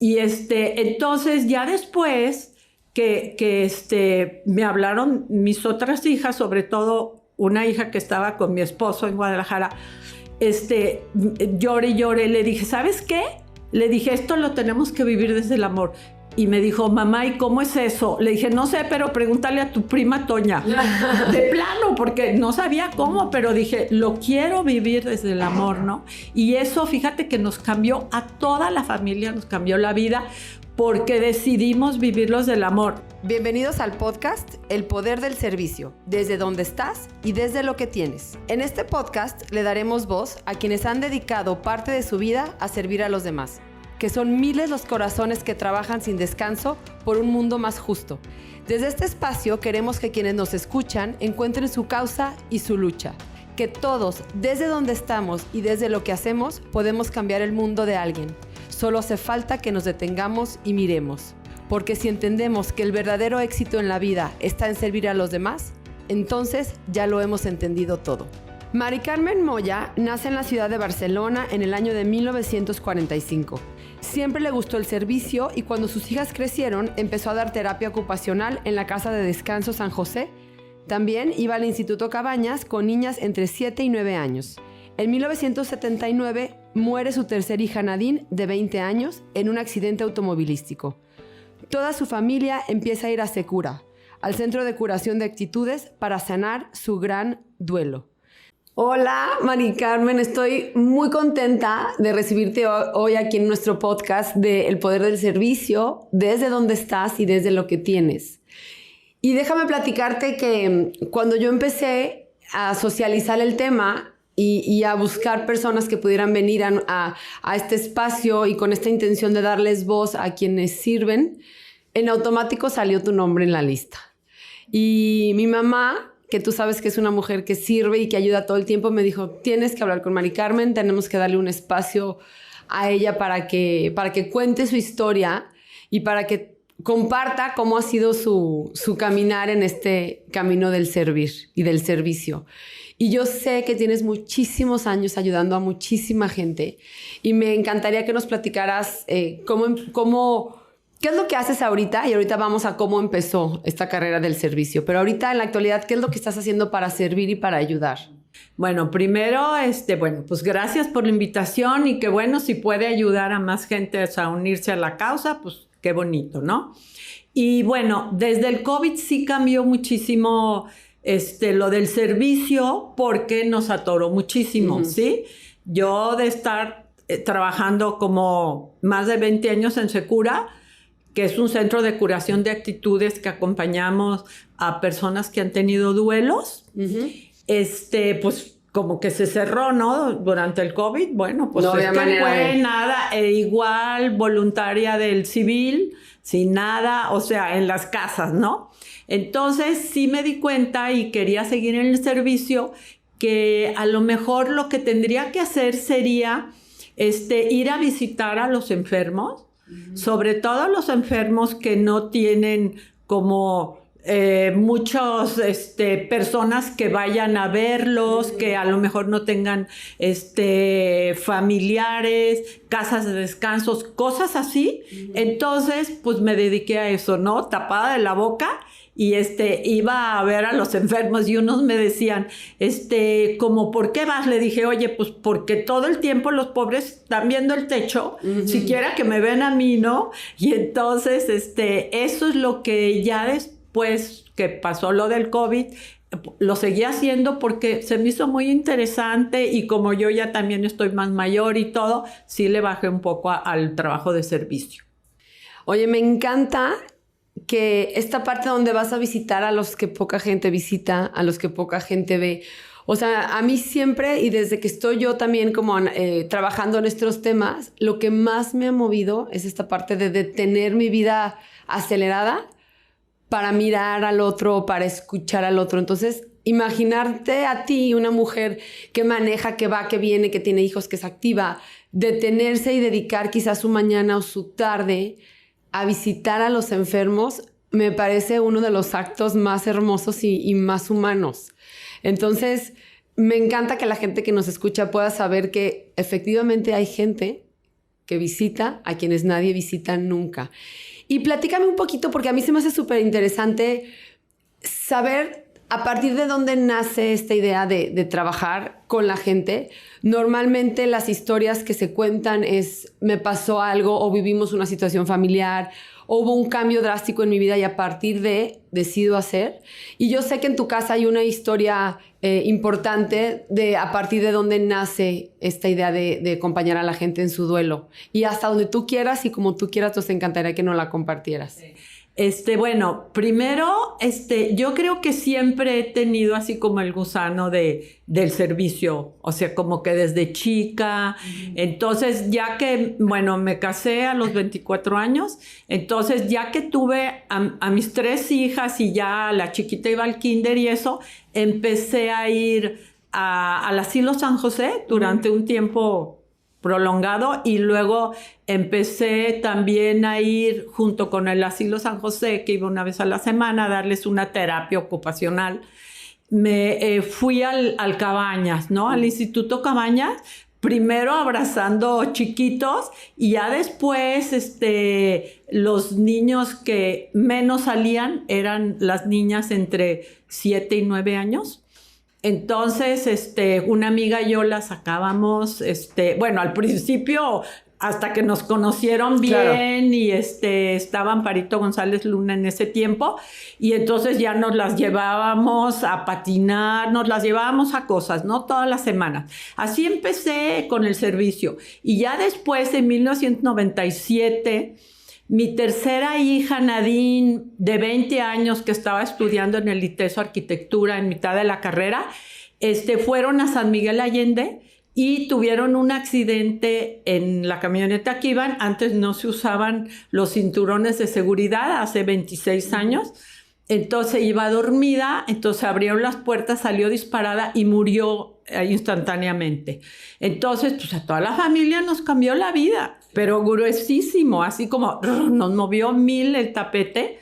Y entonces ya después que me hablaron mis otras hijas, sobre todo una hija que estaba con mi esposo en Guadalajara, lloré y lloré. Le dije, ¿sabes qué? Le dije, esto lo tenemos que vivir desde el amor. Y me dijo, mamá, ¿y cómo es eso? Le dije, no sé, pero pregúntale a tu prima Toña. De plano, porque no sabía cómo, pero dije, lo quiero vivir desde el amor, ¿no? Y eso, fíjate que nos cambió a toda la familia, nos cambió la vida, porque decidimos vivirlos del amor. Bienvenidos al podcast El Poder del Servicio, desde donde estás y desde lo que tienes. En este podcast le daremos voz a quienes han dedicado parte de su vida a servir a los demás, que son miles los corazones que trabajan sin descanso por un mundo más justo. Desde este espacio queremos que quienes nos escuchan encuentren su causa y su lucha, que todos, desde donde estamos y desde lo que hacemos, podemos cambiar el mundo de alguien. Solo hace falta que nos detengamos y miremos, porque si entendemos que el verdadero éxito en la vida está en servir a los demás, entonces ya lo hemos entendido todo. Mari Carmen Moya nace en la ciudad de Barcelona en el año de 1945. Siempre le gustó el servicio y cuando sus hijas crecieron empezó a dar terapia ocupacional en la Casa de Descanso San José. También iba al Instituto Cabañas con niñas entre 7 y 9 años. En 1979 muere su tercera hija Nadine, de 20 años, en un accidente automovilístico. Toda su familia empieza a ir a Secura, al Centro de Curación de Actitudes, para sanar su gran duelo. Hola, Mari Carmen, estoy muy contenta de recibirte hoy aquí en nuestro podcast de El Poder del Servicio, desde donde estás y desde lo que tienes. Y déjame platicarte que cuando yo empecé a socializar el tema y a buscar personas que pudieran venir a este espacio y con esta intención de darles voz a quienes sirven, en automático salió tu nombre en la lista. Y mi mamá, que tú sabes que es una mujer que sirve y que ayuda todo el tiempo, me dijo, tienes que hablar con Mari Carmen, tenemos que darle un espacio a ella para que cuente su historia y para que comparta cómo ha sido su caminar en este camino del servir y del servicio. Y yo sé que tienes muchísimos años ayudando a muchísima gente y me encantaría que nos platicaras qué es lo que haces ahorita, y ahorita vamos a cómo empezó esta carrera del servicio. Pero ahorita, en la actualidad, ¿qué es lo que estás haciendo para servir y para ayudar? Bueno, primero, pues gracias por la invitación y que bueno, si puede ayudar a más gente a unirse a la causa, pues qué bonito, ¿no? Y bueno, desde el COVID sí cambió muchísimo lo del servicio porque nos atoró muchísimo, ¿sí? Yo de estar trabajando como más de 20 años en Secura, que es un centro de curación de actitudes que acompañamos a personas que han tenido duelos, pues como que se cerró, ¿no? Durante el COVID, bueno, pues no fue nada, igual voluntaria del civil, sin nada, o sea, en las casas, ¿no? Entonces sí me di cuenta y quería seguir en el servicio, que a lo mejor lo que tendría que hacer sería ir a visitar a los enfermos, sobre todo los enfermos que no tienen como muchas personas que vayan a verlos, que a lo mejor no tengan familiares, casas de descansos, cosas así. Entonces, pues me dediqué a eso, ¿no? Tapada de la boca. Y iba a ver a los enfermos y unos me decían, como, ¿por qué vas? Le dije, oye, pues porque todo el tiempo los pobres están viendo el techo, siquiera que me ven a mí, ¿no? Y entonces, eso es lo que ya después que pasó lo del COVID, lo seguí haciendo porque se me hizo muy interesante y como yo ya también estoy más mayor y todo, sí le bajé un poco al trabajo de servicio. Oye, me encanta que esta parte donde vas a visitar a los que poca gente visita, a los que poca gente ve. O sea, a mí siempre, y desde que estoy yo también como trabajando en estos temas, lo que más me ha movido es esta parte de detener mi vida acelerada para mirar al otro, para escuchar al otro. Entonces, imaginarte a ti, una mujer que maneja, que va, que viene, que tiene hijos, que es activa, detenerse y dedicar quizás su mañana o su tarde a visitar a los enfermos, me parece uno de los actos más hermosos y más humanos. Entonces, me encanta que la gente que nos escucha pueda saber que efectivamente hay gente que visita a quienes nadie visita nunca. Y platícame un poquito, porque a mí se me hace súper interesante saber a partir de dónde nace esta idea de trabajar con la gente. Normalmente las historias que se cuentan es me pasó algo o vivimos una situación familiar o hubo un cambio drástico en mi vida y a partir de decido hacer. Y yo sé que en tu casa hay una historia importante de a partir de dónde nace esta idea de acompañar a la gente en su duelo. Y hasta donde tú quieras y como tú quieras, nos encantaría que nos la compartieras. Sí. Bueno, primero, yo creo que siempre he tenido así como el gusano del servicio, o sea, como que desde chica. Entonces, ya que, bueno, me casé a los 24 años, entonces ya que tuve a mis 3 hijas y ya la chiquita iba al kinder y eso, empecé a ir al asilo San José durante un tiempo prolongado y luego empecé también a ir junto con el asilo San José, que iba una vez a la semana a darles una terapia ocupacional. Me fui al Cabañas, ¿no? Al Instituto Cabañas, primero abrazando chiquitos y ya después los niños que menos salían eran las niñas entre 7 y 9 años. Entonces, una amiga y yo la sacábamos, bueno, al principio hasta que nos conocieron bien, claro. Y estaba Amparito González Luna en ese tiempo y entonces ya nos las llevábamos a patinar, nos las llevábamos a cosas, ¿no? Todas las semanas. Así empecé con el servicio y ya después, en 1997... mi tercera hija, Nadine, de 20 años, que estaba estudiando en el ITESO Arquitectura en mitad de la carrera, fueron a San Miguel Allende y tuvieron un accidente en la camioneta que iban. Antes no se usaban los cinturones de seguridad, hace 26 años. Entonces iba dormida, entonces abrieron las puertas, salió disparada y murió instantáneamente. Entonces, pues a toda la familia nos cambió la vida, pero gruesísimo, así como nos movió 1000 el tapete.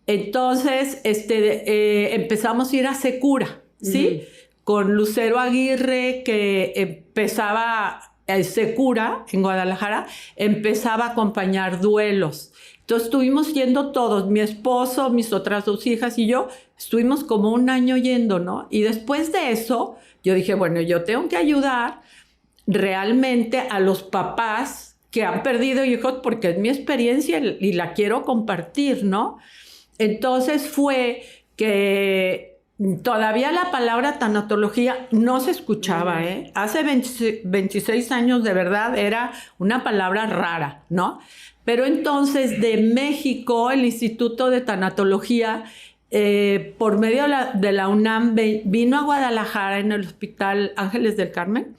Entonces, empezamos a ir a Secura, ¿sí? Con Lucero Aguirre, que empezaba Secura en Guadalajara, empezaba a acompañar duelos. Entonces estuvimos yendo todos, mi esposo, mis otras 2 hijas y yo, estuvimos como un año yendo, ¿no? Y después de eso, yo dije, bueno, yo tengo que ayudar realmente a los papás que han perdido hijos porque es mi experiencia y la quiero compartir, ¿no? Entonces fue que todavía la palabra tanatología no se escuchaba, ¿eh? Hace 26 años de verdad era una palabra rara, ¿no? Pero entonces de México, el Instituto de Tanatología, por medio de la UNAM, vino a Guadalajara en el Hospital Ángeles del Carmen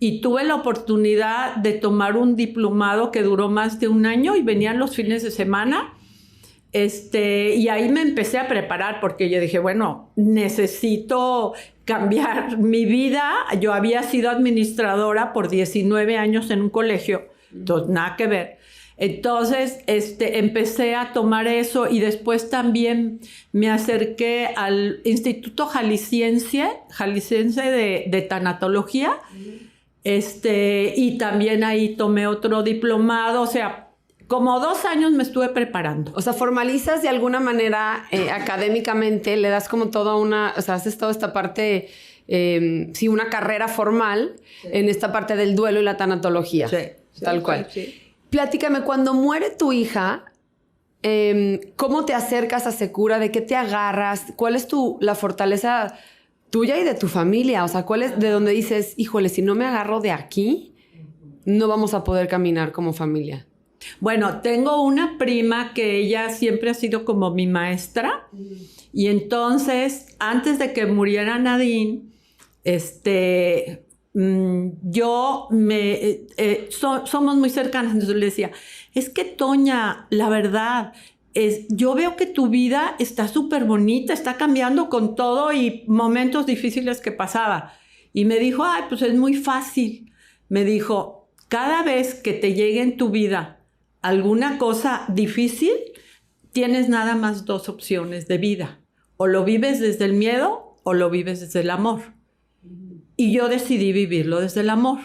y tuve la oportunidad de tomar un diplomado que duró más de un año y venían los fines de semana. Y ahí me empecé a preparar porque yo dije, bueno, necesito cambiar mi vida. Yo había sido administradora por 19 años en un colegio, entonces nada que ver. Entonces, empecé a tomar eso y después también me acerqué al Instituto Jalisciense de Tanatología, y también ahí tomé otro diplomado, o sea, como 2 años me estuve preparando. O sea, formalizas de alguna manera académicamente, le das como toda una, o sea, haces toda esta parte, sí, una carrera formal, sí, en esta parte del duelo y la tanatología. Sí, tal cual. Sí. Platícame, cuando muere tu hija, ¿cómo te acercas a Secura? ¿De qué te agarras? ¿Cuál es la fortaleza tuya y de tu familia? O sea, ¿cuál es de donde dices, híjole, si no me agarro de aquí, no vamos a poder caminar como familia? Bueno, tengo una prima que ella siempre ha sido como mi maestra. Y entonces, antes de que muriera Nadine, somos muy cercanas, entonces le decía, es que Toña, la verdad, yo veo que tu vida está súper bonita, está cambiando con todo y momentos difíciles que pasaba. Y me dijo, ay, pues es muy fácil. Me dijo, cada vez que te llegue en tu vida alguna cosa difícil, tienes nada más 2 opciones de vida. O lo vives desde el miedo o lo vives desde el amor. Y yo decidí vivirlo desde el amor.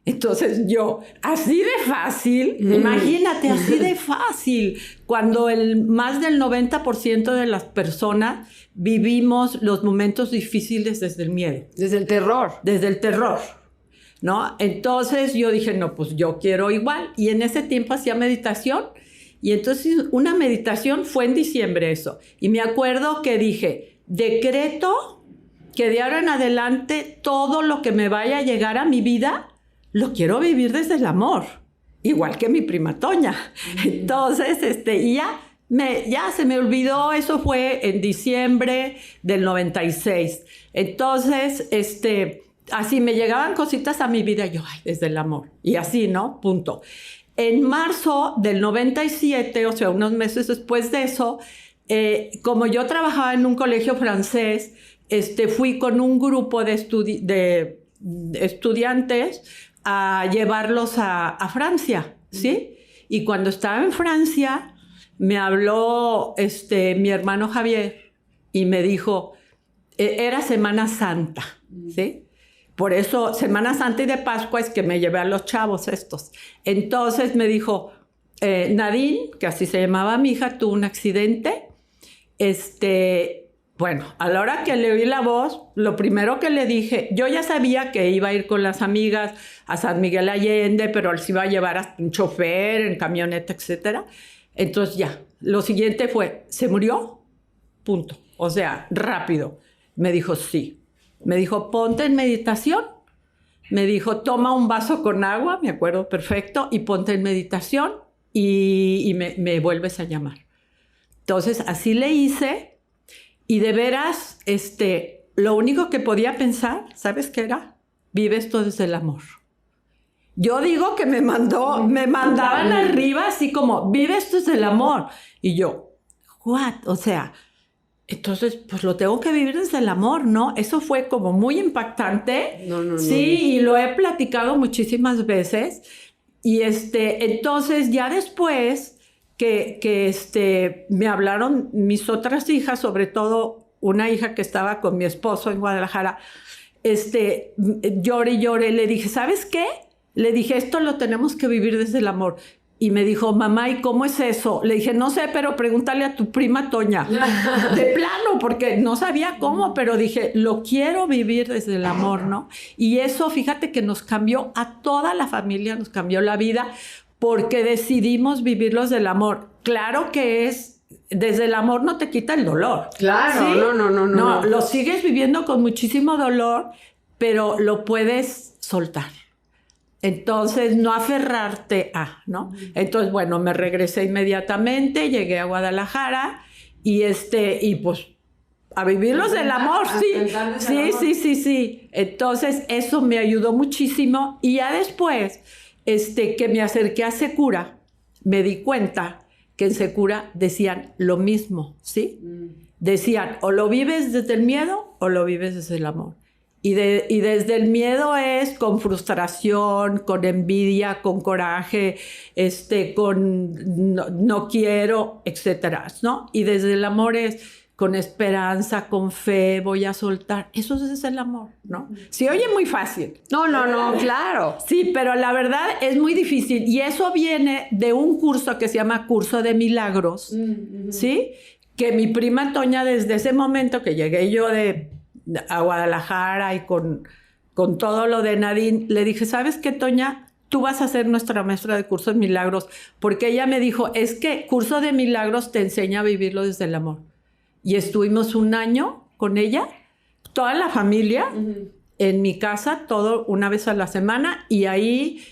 Entonces yo, así de fácil, imagínate, así de fácil, cuando más del 90% de las personas vivimos los momentos difíciles desde el miedo. Desde el terror. Desde el terror, ¿no? Entonces yo dije, no, pues yo quiero igual. Y en ese tiempo hacía meditación. Y entonces una meditación fue en diciembre eso. Y me acuerdo que dije, decreto que de ahora en adelante todo lo que me vaya a llegar a mi vida lo quiero vivir desde el amor, igual que mi prima Toña. Entonces, y ya se me olvidó, eso fue en diciembre del 96. Entonces, así me llegaban cositas a mi vida, yo, ay, desde el amor. Y así, ¿no? Punto. En marzo del 97, o sea, unos meses después de eso, como yo trabajaba en un colegio francés, fui con un grupo de estudiantes a llevarlos a Francia, ¿sí? Y cuando estaba en Francia, me habló mi hermano Javier y me dijo, era Semana Santa, ¿sí? Por eso, Semana Santa y de Pascua es que me llevé a los chavos estos. Entonces me dijo, Nadine, que así se llamaba mi hija, tuvo un accidente, bueno, a la hora que le oí la voz, lo primero que le dije, yo ya sabía que iba a ir con las amigas a San Miguel Allende, pero él se iba a llevar hasta un chofer en camioneta, etc. Entonces ya, lo siguiente fue, ¿se murió? Punto. O sea, rápido. Me dijo, sí. Me dijo, ponte en meditación. Me dijo, toma un vaso con agua, me acuerdo perfecto, y ponte en meditación y me vuelves a llamar. Entonces, así le hice. Y de veras, lo único que podía pensar, ¿sabes qué era? Vive esto desde el amor. Yo digo que me mandaban arriba así como, vive esto desde el amor. Y yo, ¿what? O sea, entonces, pues lo tengo que vivir desde el amor, ¿no? Eso fue como muy impactante. No. Sí, y lo he platicado muchísimas veces. Y entonces ya después que me hablaron mis otras hijas, sobre todo una hija que estaba con mi esposo en Guadalajara, lloré y lloré. Le dije, ¿sabes qué? Le dije, esto lo tenemos que vivir desde el amor. Y me dijo, mamá, ¿y cómo es eso? Le dije, no sé, pero pregúntale a tu prima Toña. De plano, porque no sabía cómo, pero dije, lo quiero vivir desde el amor, ¿no? Y eso, fíjate que nos cambió a toda la familia, nos cambió la vida, porque decidimos vivirlos del amor. Claro que desde el amor no te quita el dolor. Claro, ¿sí? No, lo sigues viviendo con muchísimo dolor, pero lo puedes soltar. Entonces, no aferrarte a, ¿no? Entonces, bueno, me regresé inmediatamente, llegué a Guadalajara y pues a vivirlos del amor, sí. Entonces, eso me ayudó muchísimo. Y ya después, que me acerqué a Secura, me di cuenta que en Secura decían lo mismo, ¿sí? Decían, o lo vives desde el miedo o lo vives desde el amor. Y desde el miedo es con frustración, con envidia, con coraje, con no quiero, etcétera, ¿no? Y desde el amor es con esperanza, con fe, voy a soltar. Eso es el amor, ¿no? Se oye muy fácil. No, claro. Sí, pero la verdad es muy difícil. Y eso viene de un curso que se llama Curso de Milagros, ¿sí? Que mi prima Toña, desde ese momento que llegué yo a Guadalajara y con todo lo de Nadine, le dije, ¿sabes qué, Toña? Tú vas a ser nuestra maestra de Curso de Milagros. Porque ella me dijo, es que Curso de Milagros te enseña a vivirlo desde el amor. Y estuvimos un año con ella, toda la familia, en mi casa, todo una vez a la semana, y ahí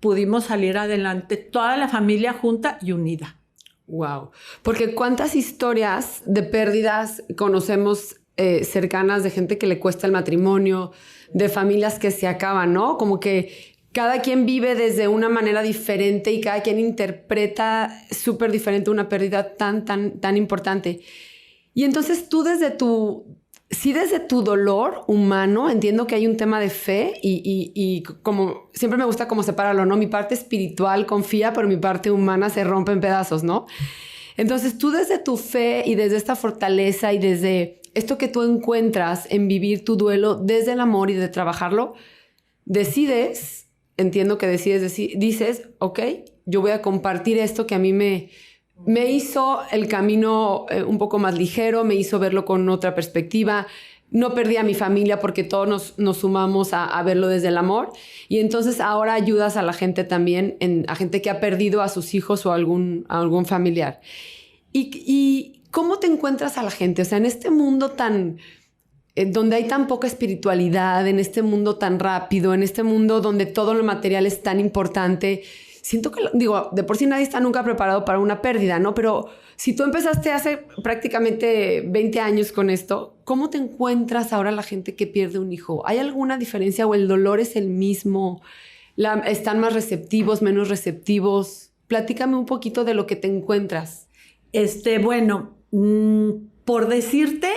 pudimos salir adelante, toda la familia junta y unida. Wow. Porque cuántas historias de pérdidas conocemos cercanas de gente que le cuesta el matrimonio, de familias que se acaban, ¿no? Como que cada quien vive desde una manera diferente y cada quien interpreta súper diferente una pérdida tan importante. Y entonces tú desde tu dolor humano, entiendo que hay un tema de fe y como siempre me gusta como separarlo, ¿no? Mi parte espiritual confía, pero mi parte humana se rompe en pedazos, ¿no? Entonces tú desde tu fe y desde esta fortaleza y desde esto que tú encuentras en vivir tu duelo desde el amor y de trabajarlo, entiendo que dices, ok, yo voy a compartir esto que a mí me hizo el camino un poco más ligero, me hizo verlo con otra perspectiva. No perdí a mi familia porque todos nos sumamos a verlo desde el amor. Y entonces ahora ayudas a la gente también, a gente que ha perdido a sus hijos o a algún familiar. ¿Y cómo te encuentras a la gente? O sea, en este mundo donde hay tan poca espiritualidad, en este mundo tan rápido, en este mundo donde todo lo material es tan importante, siento que, de por sí nadie está nunca preparado para una pérdida, ¿no? Pero si tú empezaste hace prácticamente 20 años con esto, ¿cómo te encuentras ahora la gente que pierde un hijo? ¿Hay alguna diferencia o el dolor es el mismo? ¿Están más receptivos, menos receptivos? Platícame un poquito de lo que te encuentras. Bueno, por decirte,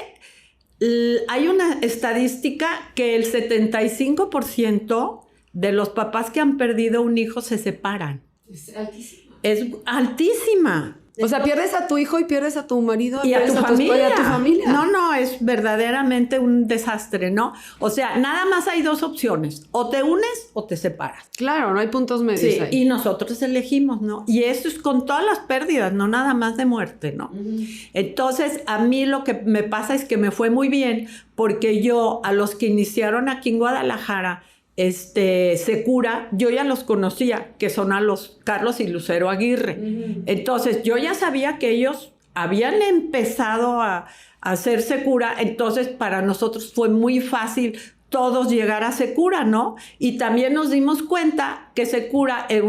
hay una estadística que el 75% de los papás que han perdido un hijo se separan. Es altísima. Es altísima. O sea, pierdes a tu hijo y pierdes a tu marido y a tu familia. A tu familia. No, es verdaderamente un desastre, ¿no? O sea, nada más hay dos opciones. O te unes o te separas. Claro, no hay puntos medios ahí. Y nosotros elegimos, ¿no? Y eso es con todas las pérdidas, no nada más de muerte, ¿no? Uh-huh. Entonces, a mí lo que me pasa es que me fue muy bien porque yo, a los que iniciaron aquí en Guadalajara, Secura, yo ya los conocía, que son a los Carlos y Lucero Aguirre. Uh-huh. Entonces, yo ya sabía que ellos habían empezado a hacer Secura, entonces para nosotros fue muy fácil todos llegar a Secura, ¿no? Y también nos dimos cuenta que Secura era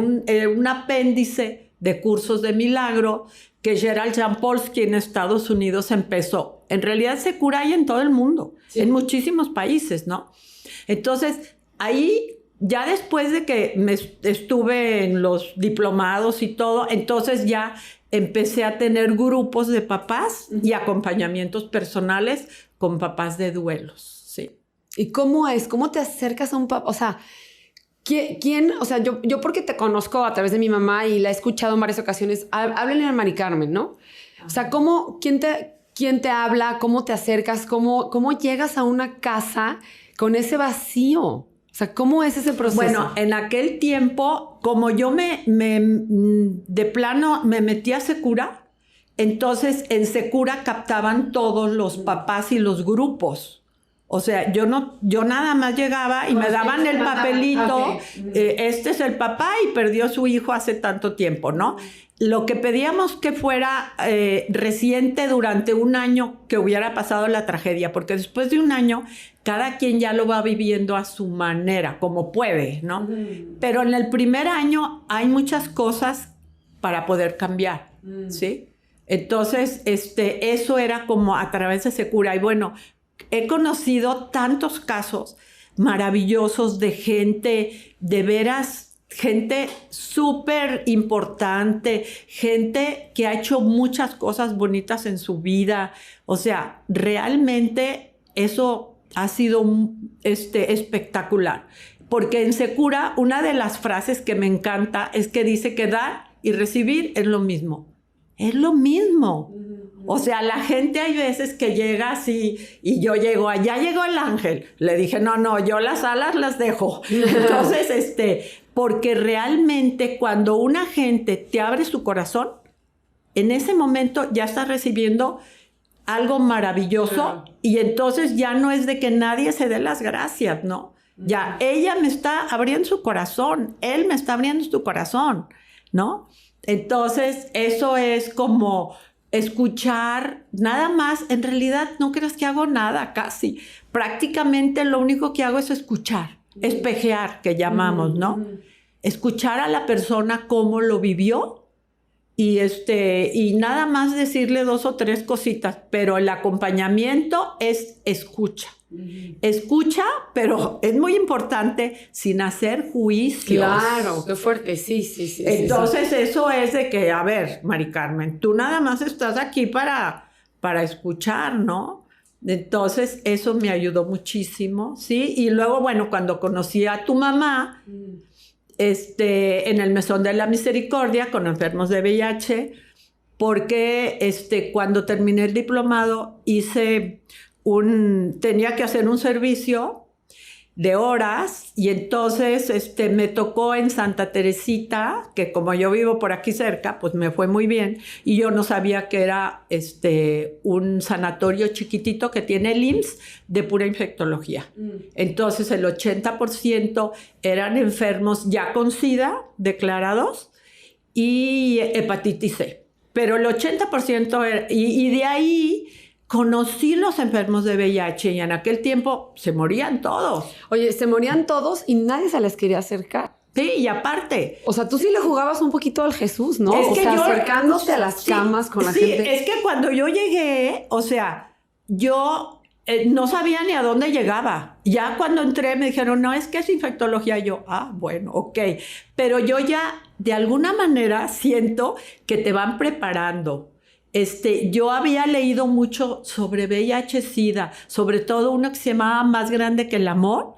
un apéndice de cursos de milagro que Gerald Jampolsky en Estados Unidos empezó. En realidad Secura hay en todo el mundo, sí, en muchísimos países, ¿no? Entonces, ahí, ya después de que estuve en los diplomados y todo, entonces ya empecé a tener grupos de papás y acompañamientos personales con papás de duelos, sí. ¿Y cómo es? ¿Cómo te acercas a un papá? O sea, ¿quién? O sea, yo porque te conozco a través de mi mamá y la he escuchado en varias ocasiones, háblenle a Mari Carmen, ¿no? O sea, ¿quién te habla? ¿Cómo te acercas? ¿Cómo llegas a una casa con ese vacío? O sea, ¿cómo es ese proceso? Bueno, en aquel tiempo, como yo de plano me metí a Secura, entonces en Secura captaban todos los papás y los grupos. O sea, yo nada más llegaba y me daban el papelito, okay. Este es el papá y perdió su hijo hace tanto tiempo, ¿no? Lo que pedíamos que fuera reciente durante un año que hubiera pasado la tragedia, porque después de un año cada quien ya lo va viviendo a su manera, como puede, ¿no? Pero en el primer año hay muchas cosas para poder cambiar, ¿sí? Entonces, eso era como a través de Secura. Y bueno, he conocido tantos casos maravillosos de gente, de veras, gente súper importante, gente que ha hecho muchas cosas bonitas en su vida. O sea, realmente eso ha sido espectacular. Porque en Secura, una de las frases que me encanta es que dice que dar y recibir es lo mismo. Es lo mismo. O sea, la gente hay veces que llega así y yo llego, allá llegó el ángel. Le dije, no, yo las alas las dejo. Entonces, porque realmente cuando una gente te abre su corazón, en ese momento ya está recibiendo algo maravilloso y entonces ya no es de que nadie se dé las gracias, ¿no? Ya ella me está abriendo su corazón, él me está abriendo su corazón, ¿no? Entonces, eso es como escuchar nada más. En realidad, no creas que hago nada casi. Prácticamente lo único que hago es escuchar, espejear, que llamamos, ¿no? Escuchar a la persona cómo lo vivió y nada más decirle 2 o 3 cositas, pero el acompañamiento es escucha. Escucha, pero es muy importante sin hacer juicios. Claro, qué fuerte, sí. Entonces eso es de que, a ver, Mari Carmen, tú nada más estás aquí para escuchar, ¿no? Entonces eso me ayudó muchísimo, ¿sí? Y luego, bueno, cuando conocí a tu mamá, en el Mesón de la Misericordia con enfermos de VIH, porque cuando terminé el diplomado tenía que hacer un servicio de horas, y entonces me tocó en Santa Teresita, que como yo vivo por aquí cerca, pues me fue muy bien, y yo no sabía que era un sanatorio chiquitito que tiene el IMSS de pura infectología. Entonces el 80% eran enfermos ya con SIDA declarados y hepatitis C, pero el 80% era, y de ahí conocí los enfermos de VIH, y en aquel tiempo se morían todos. Oye, se morían todos y nadie se les quería acercar. Sí, y aparte... O sea, tú sí le jugabas un poquito al Jesús, ¿no? Es que yo, acercándote a las camas con la gente. Sí, es que cuando yo llegué, o sea, yo no sabía ni a dónde llegaba. Ya cuando entré me dijeron, no, es que es infectología. Yo, bueno, ok. Pero yo ya, de alguna manera, siento que te van preparando. Yo había leído mucho sobre VIH-Sida, sobre todo uno que se llamaba Más Grande que el Amor,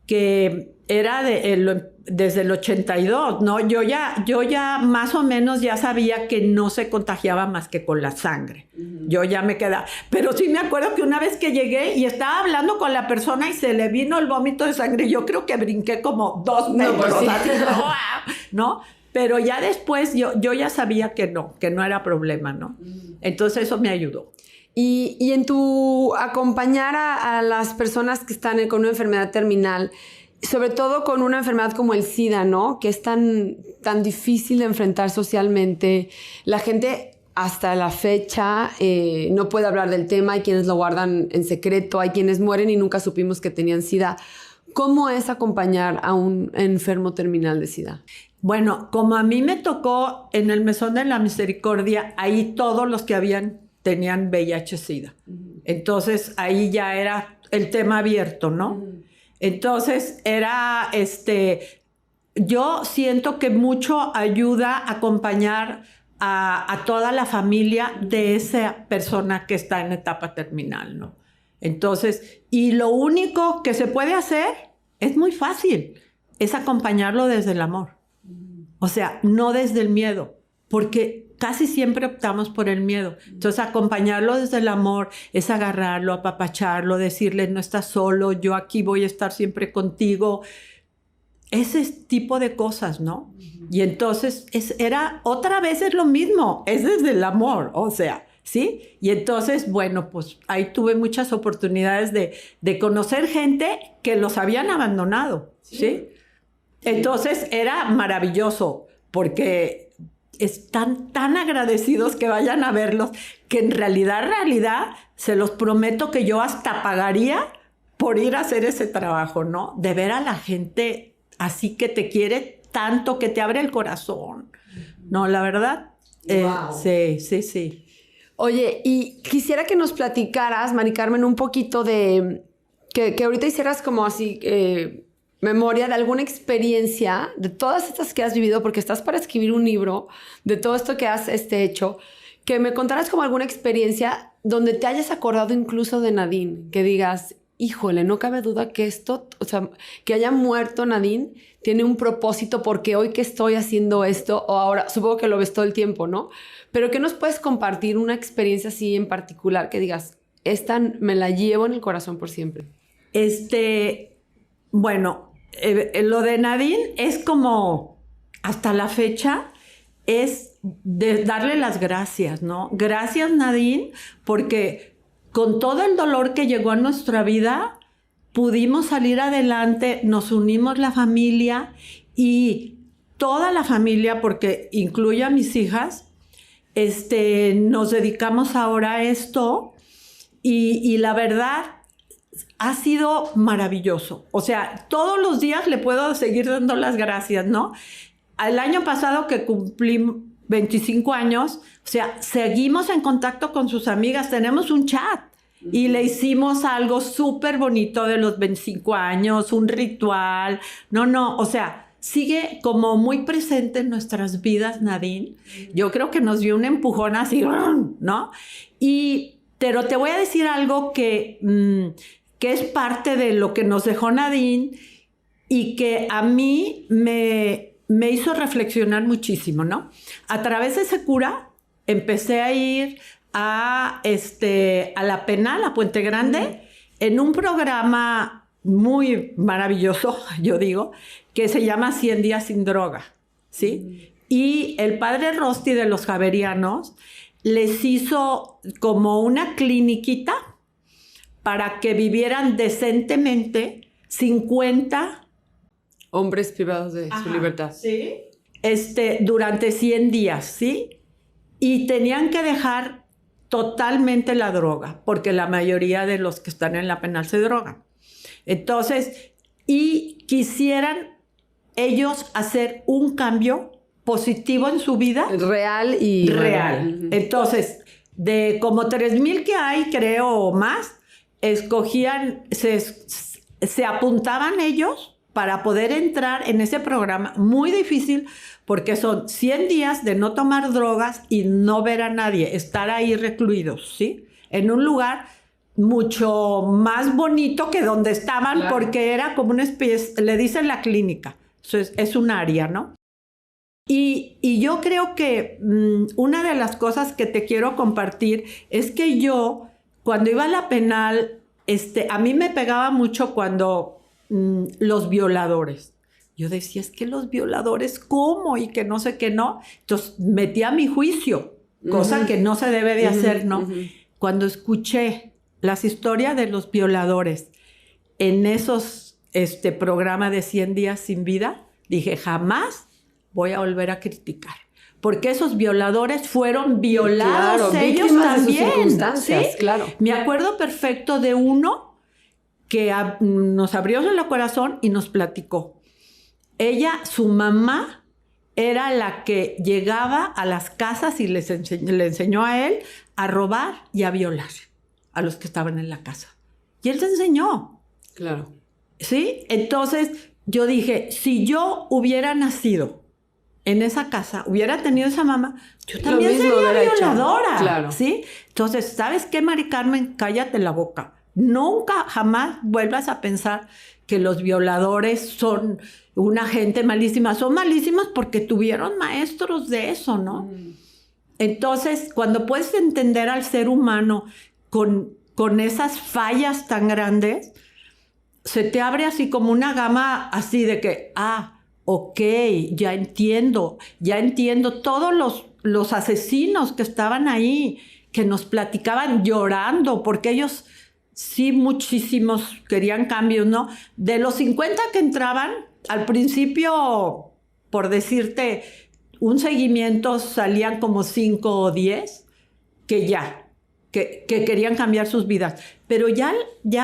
que era desde el 82, ¿no? Yo ya más o menos ya sabía que no se contagiaba más que con la sangre. Yo ya me quedaba. Pero sí me acuerdo que una vez que llegué y estaba hablando con la persona y se le vino el vómito de sangre, yo creo que brinqué como 2 metros. No, pues sí. ¿No? Pero ya después yo ya sabía que no era problema, ¿no? Entonces eso me ayudó. Y en tu acompañar a las personas que están con una enfermedad terminal, sobre todo con una enfermedad como el SIDA, ¿no? Que es tan difícil de enfrentar socialmente. La gente hasta la fecha no puede hablar del tema, hay quienes lo guardan en secreto, hay quienes mueren y nunca supimos que tenían SIDA. ¿Cómo es acompañar a un enfermo terminal de SIDA? Bueno, como a mí me tocó en el Mesón de la Misericordia, ahí todos los que tenían VIH-Sida. Entonces, ahí ya era el tema abierto, ¿no? Entonces, era, yo siento que mucho ayuda a acompañar a toda la familia de esa persona que está en etapa terminal, ¿no? Entonces, y lo único que se puede hacer es muy fácil, es acompañarlo desde el amor. O sea, no desde el miedo, porque casi siempre optamos por el miedo. Entonces, acompañarlo desde el amor es agarrarlo, apapacharlo, decirle, no estás solo, yo aquí voy a estar siempre contigo. Ese tipo de cosas, ¿no? Y entonces, era otra vez es lo mismo, es desde el amor, o sea, ¿sí? Y entonces, bueno, pues ahí tuve muchas oportunidades de conocer gente que los habían abandonado, ¿sí? Entonces era maravilloso porque están tan agradecidos que vayan a verlos que en realidad, se los prometo que yo hasta pagaría por ir a hacer ese trabajo, ¿no? De ver a la gente así que te quiere tanto, que te abre el corazón. No, la verdad, wow. Sí. Oye, y quisiera que nos platicaras, Mari Carmen, un poquito de... Que ahorita hicieras como así... memoria de alguna experiencia, de todas estas que has vivido, porque estás para escribir un libro, de todo esto que has hecho, que me contaras como alguna experiencia donde te hayas acordado incluso de Nadine, que digas, híjole, no cabe duda que esto, o sea, que haya muerto Nadine, tiene un propósito porque hoy que estoy haciendo esto, o ahora, supongo que lo ves todo el tiempo, ¿no? Pero ¿qué nos puedes compartir una experiencia así en particular que digas, esta me la llevo en el corazón por siempre? Bueno, lo de Nadine es como, hasta la fecha, es de darle las gracias, ¿no? Gracias, Nadine, porque con todo el dolor que llegó a nuestra vida, pudimos salir adelante, nos unimos la familia y toda la familia, porque incluye a mis hijas, nos dedicamos ahora a esto y la verdad... ha sido maravilloso. O sea, todos los días le puedo seguir dando las gracias, ¿no? El año pasado que cumplí 25 años, o sea, seguimos en contacto con sus amigas, tenemos un chat y le hicimos algo súper bonito de los 25 años, un ritual. No, o sea, sigue como muy presente en nuestras vidas, Nadine. Yo creo que nos dio un empujón así, ¿no? Pero te voy a decir algo que es parte de lo que nos dejó Nadine y que a mí me hizo reflexionar muchísimo, ¿no? A través de ese cura empecé a ir a la Penal, a Puente Grande, en un programa muy maravilloso, yo digo, que se llama 100 días sin droga, ¿sí? Y el padre Rosti de los Javerianos les hizo como una cliniquita para que vivieran decentemente 50 hombres privados de su libertad. Sí. Durante 100 días, ¿sí? Y tenían que dejar totalmente la droga, porque la mayoría de los que están en la penal se drogan. Entonces, y quisieran ellos hacer un cambio positivo en su vida. Real y... Real. Entonces, de como 3,000 que hay, creo, o más, escogían, se apuntaban ellos para poder entrar en ese programa muy difícil, porque son 100 días de no tomar drogas y no ver a nadie, estar ahí recluidos, ¿sí? En un lugar mucho más bonito que donde estaban, claro, porque era como una especie, le dicen la clínica, es un área, ¿no? Y yo creo que una de las cosas que te quiero compartir es que yo, cuando iba a la penal, a mí me pegaba mucho cuando los violadores. Yo decía, es que los violadores, ¿cómo? Y que no sé qué, ¿no? Entonces, metía mi juicio, cosa que no se debe de hacer, ¿no? Cuando escuché las historias de los violadores en esos programas de 100 días sin vida, dije, jamás voy a volver a criticar. Porque esos violadores fueron violados, claro, ellos también. De sus circunstancias, ¿sí? Claro. Me acuerdo perfecto de uno que nos abrió el corazón y nos platicó. Su mamá, era la que llegaba a las casas y le enseñó a él a robar y a violar a los que estaban en la casa. Y él te enseñó. Claro. ¿Sí? Entonces yo dije, si yo hubiera nacido en esa casa, hubiera tenido esa mamá, yo también sería violadora. Claro. ¿Sí? Entonces, ¿sabes qué, Mari Carmen? Cállate la boca. Nunca, jamás vuelvas a pensar que los violadores son una gente malísima. Son malísimas porque tuvieron maestros de eso, ¿no? Entonces, cuando puedes entender al ser humano con esas fallas tan grandes, se te abre así como una gama así de que, ok, ya entiendo todos los asesinos que estaban ahí, que nos platicaban llorando, porque ellos sí muchísimos querían cambios, ¿no? De los 50 que entraban, al principio, por decirte, un seguimiento salían como 5 o 10 que querían cambiar sus vidas. Pero ya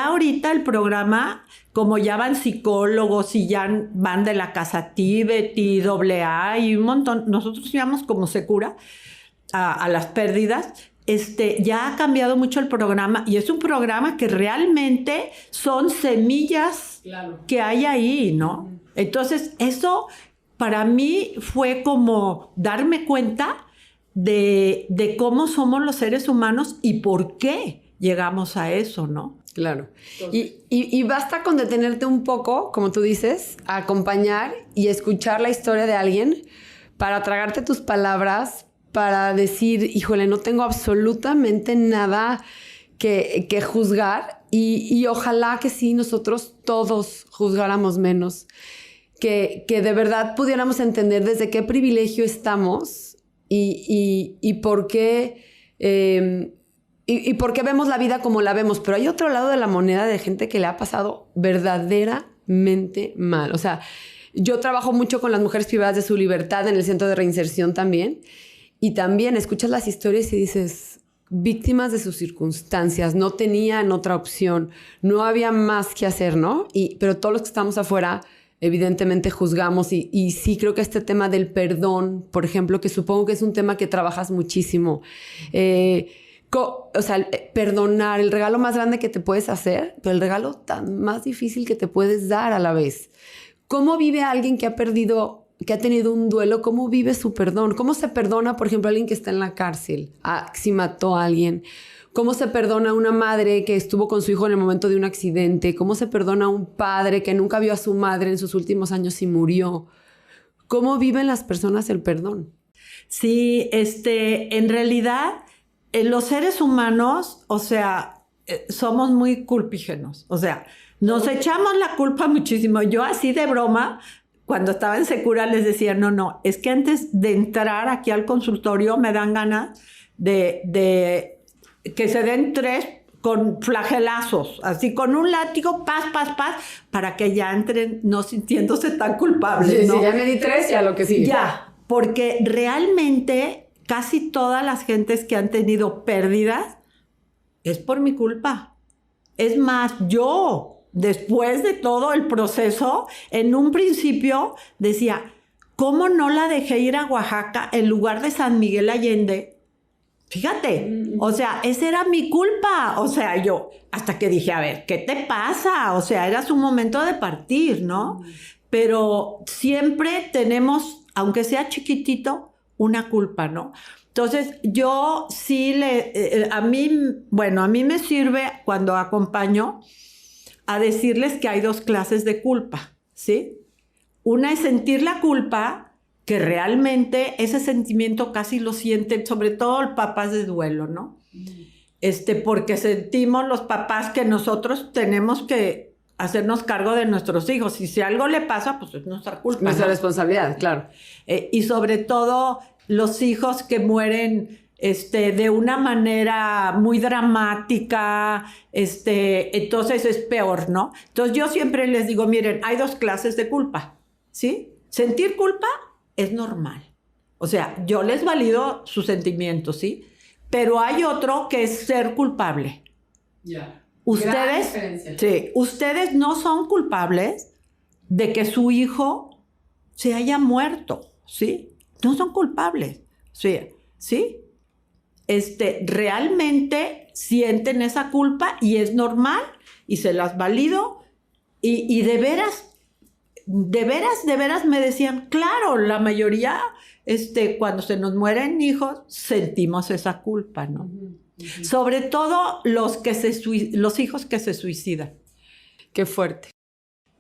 ahorita el programa, como ya van psicólogos y ya van de la Casa Tíbet y AA y un montón, nosotros íbamos como Secura a las pérdidas, ya ha cambiado mucho el programa y es un programa que realmente son semillas que hay ahí, ¿no? Entonces, eso para mí fue como darme cuenta de cómo somos los seres humanos y por qué llegamos a eso, ¿no? Claro. Y basta con detenerte un poco, como tú dices, a acompañar y escuchar la historia de alguien para tragarte tus palabras, para decir, híjole, no tengo absolutamente nada que juzgar y ojalá que sí nosotros todos juzgáramos menos, que de verdad pudiéramos entender desde qué privilegio estamos y por qué... Y por qué vemos la vida como la vemos. Pero hay otro lado de la moneda de gente que le ha pasado verdaderamente mal. O sea, yo trabajo mucho con las mujeres privadas de su libertad en el centro de reinserción también. Y también escuchas las historias y dices, víctimas de sus circunstancias, no tenían otra opción, no había más que hacer, ¿no? Pero todos los que estamos afuera, evidentemente juzgamos. Y sí creo que este tema del perdón, por ejemplo, que supongo que es un tema que trabajas muchísimo, o sea, perdonar, el regalo más grande que te puedes hacer, pero el regalo tan más difícil que te puedes dar a la vez. ¿Cómo vive alguien que ha tenido un duelo? ¿Cómo vive su perdón? ¿Cómo se perdona, por ejemplo, a alguien que está en la cárcel? Si mató a alguien. ¿Cómo se perdona a una madre que estuvo con su hijo en el momento de un accidente? ¿Cómo se perdona a un padre que nunca vio a su madre en sus últimos años y murió? ¿Cómo viven las personas el perdón? Sí, en realidad... los seres humanos, o sea, somos muy culpígenos. O sea, Nos echamos la culpa muchísimo. Yo así de broma, cuando estaba en Secura les decía, no, es que antes de entrar aquí al consultorio me dan ganas de que se den 3 con flagelazos, así con un látigo, paz, para que ya entren no sintiéndose tan culpables, ¿no? Sí, ya me di 3, ya lo que sigue. Ya, porque realmente casi todas las gentes que han tenido pérdidas es por mi culpa. Es más, yo, después de todo el proceso, en un principio decía, ¿cómo no la dejé ir a Oaxaca en lugar de San Miguel Allende? Fíjate, o sea, esa era mi culpa. O sea, yo, hasta que dije, a ver, ¿qué te pasa? O sea, era su momento de partir, ¿no? Pero siempre tenemos, aunque sea chiquitito, una culpa, ¿no? Entonces, yo sí a mí me sirve cuando acompaño a decirles que hay 2 clases de culpa, ¿sí? Una es sentir la culpa, que realmente ese sentimiento casi lo sienten, sobre todo los papás de duelo, ¿no? Porque sentimos los papás que nosotros tenemos que hacernos cargo de nuestros hijos. Y si algo le pasa, pues es nuestra culpa. Nuestra ¿no? responsabilidad, claro. Y sobre todo los hijos que mueren de una manera muy dramática, entonces es peor, ¿no? Entonces yo siempre les digo, miren, hay 2 clases de culpa, ¿sí? Sentir culpa es normal. O sea, yo les valido sus sentimientos, ¿sí? Pero hay otro que es ser culpable. Ya. Ustedes no son culpables de que su hijo se haya muerto, ¿sí? No son culpables, ¿sí? Realmente sienten esa culpa y es normal y se las valido y de veras me decían, claro, la mayoría, cuando se nos mueren hijos, sentimos esa culpa, ¿no? Uh-huh. Sobre todo los hijos que se suicidan. Qué fuerte.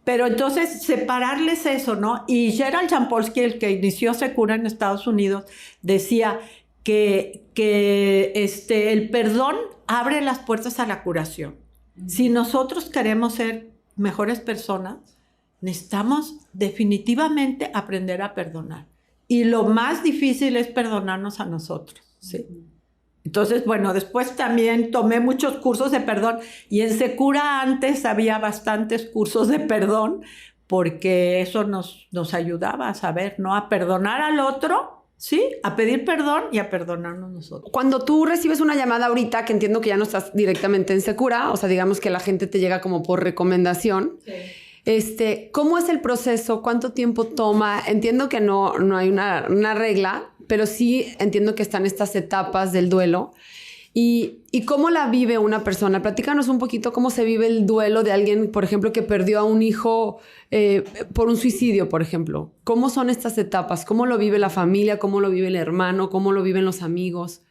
Pero entonces, separarles eso, ¿no? Y Gerald Jampolsky, el que inició Secura en Estados Unidos, decía que el perdón abre las puertas a la curación. Uh-huh. Si nosotros queremos ser mejores personas, necesitamos definitivamente aprender a perdonar. Y lo más difícil es perdonarnos a nosotros, ¿sí? Entonces, bueno, después también tomé muchos cursos de perdón y en Secura antes había bastantes cursos de perdón porque eso nos ayudaba a saber, ¿no? A perdonar al otro, ¿sí? A pedir perdón y a perdonarnos nosotros. Cuando tú recibes una llamada ahorita, que entiendo que ya no estás directamente en Secura, o sea, digamos que la gente te llega como por recomendación. Sí. ¿Cómo es el proceso? ¿Cuánto tiempo toma? Entiendo que no hay una regla, pero sí entiendo que están estas etapas del duelo. ¿Y cómo la vive una persona? Platícanos un poquito cómo se vive el duelo de alguien, por ejemplo, que perdió a un hijo por un suicidio, por ejemplo. ¿Cómo son estas etapas? ¿Cómo lo vive la familia? ¿Cómo lo vive el hermano? ¿Cómo lo viven los amigos?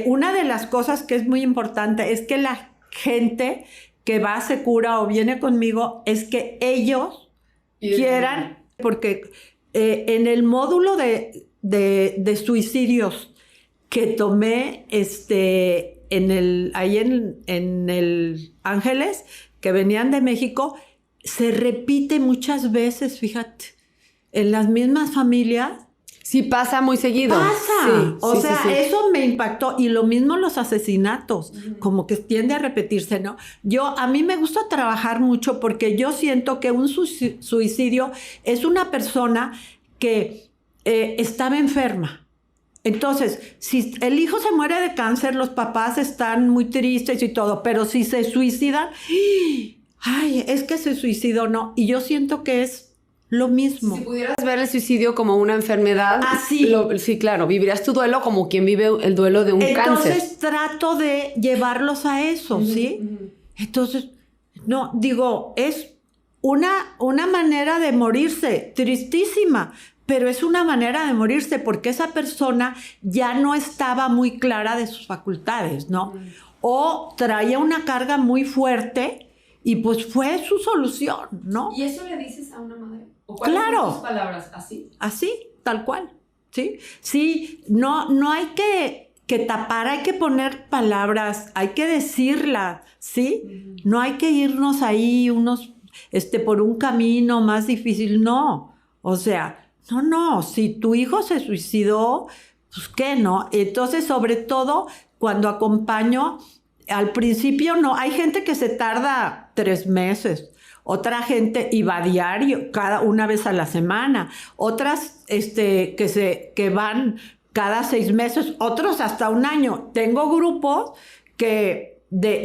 Una de las cosas que es muy importante es que la gente que va a Secura o viene conmigo es que ellos quieran, porque en el módulo de suicidios que tomé ahí en el Ángeles, que venían de México, se repite muchas veces, fíjate, en las mismas familias. Sí, pasa muy seguido. Pasa. Sí, eso me impactó. Y lo mismo los asesinatos, como que tiende a repetirse, ¿no? A mí me gusta trabajar mucho porque yo siento que un suicidio es una persona que estaba enferma. Entonces, si el hijo se muere de cáncer, los papás están muy tristes y todo, pero si se suicidan, ¡ay! Es que se suicidó, ¿no? Y yo siento que es lo mismo. Si pudieras ver el suicidio como una enfermedad, sí, claro, vivirías tu duelo como quien vive el duelo de un cáncer. Entonces trato de llevarlos a eso, ¿sí? Entonces, no, digo, es una manera de morirse, tristísima, pero es una manera de morirse porque esa persona ya no estaba muy clara de sus facultades, ¿no? O traía una carga muy fuerte y pues fue su solución, ¿no? ¿Y eso le dices a una madre? ¿O cuáles son tus palabras? ¿Así? Así, tal cual, ¿sí? Sí, no hay que tapar, hay que poner palabras, hay que decirlas, ¿sí? No hay que irnos ahí por un camino más difícil, no. O sea, no, si tu hijo se suicidó, pues ¿qué, no? Entonces, sobre todo, cuando acompaño, al principio no, hay gente que se tarda 3 meses, otra gente iba a diario, una vez a la semana, otras que van cada 6 meses, otros hasta 1 año. Tengo grupos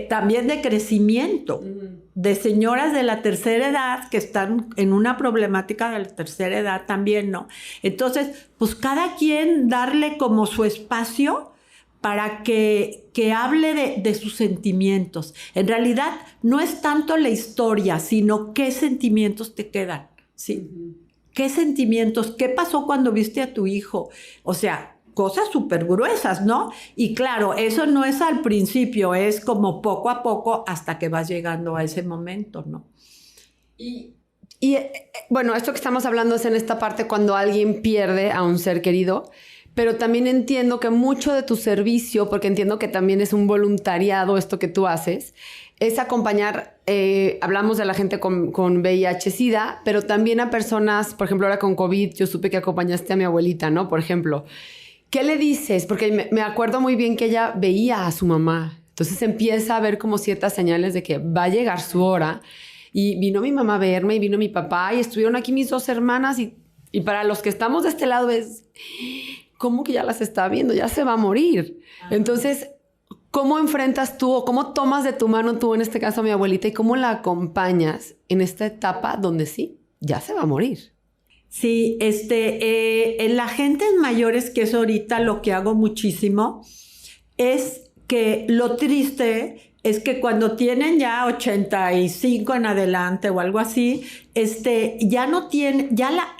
también de crecimiento, de señoras de la tercera edad que están en una problemática de la tercera edad también, ¿no? Entonces, pues cada quien darle como su espacio para que hable de sus sentimientos. En realidad, no es tanto la historia, sino qué sentimientos te quedan, ¿sí? ¿Qué sentimientos? ¿Qué pasó cuando viste a tu hijo? O sea, cosas súper gruesas, ¿no? Y claro, eso no es al principio, es como poco a poco hasta que vas llegando a ese momento, ¿no? Y bueno, esto que estamos hablando es en esta parte cuando alguien pierde a un ser querido, pero también entiendo que mucho de tu servicio, porque entiendo que también es un voluntariado esto que tú haces, es acompañar, hablamos de la gente con VIH-Sida, pero también a personas, por ejemplo, ahora con COVID, yo supe que acompañaste a mi abuelita, ¿no? Por ejemplo, ¿qué le dices? Porque me acuerdo muy bien que ella veía a su mamá, entonces empieza a ver como ciertas señales de que va a llegar su hora, y vino mi mamá a verme, y vino mi papá, y estuvieron aquí mis 2 hermanas, y para los que estamos de este lado es... ¿Cómo que ya las está viendo? Ya se va a morir. Entonces, ¿cómo enfrentas tú o cómo tomas de tu mano tú, en este caso a mi abuelita, y cómo la acompañas en esta etapa donde sí, ya se va a morir? Sí, en la gente mayores, que es ahorita lo que hago muchísimo, es que lo triste es que cuando tienen ya 85 en adelante o algo así, ya no tienen,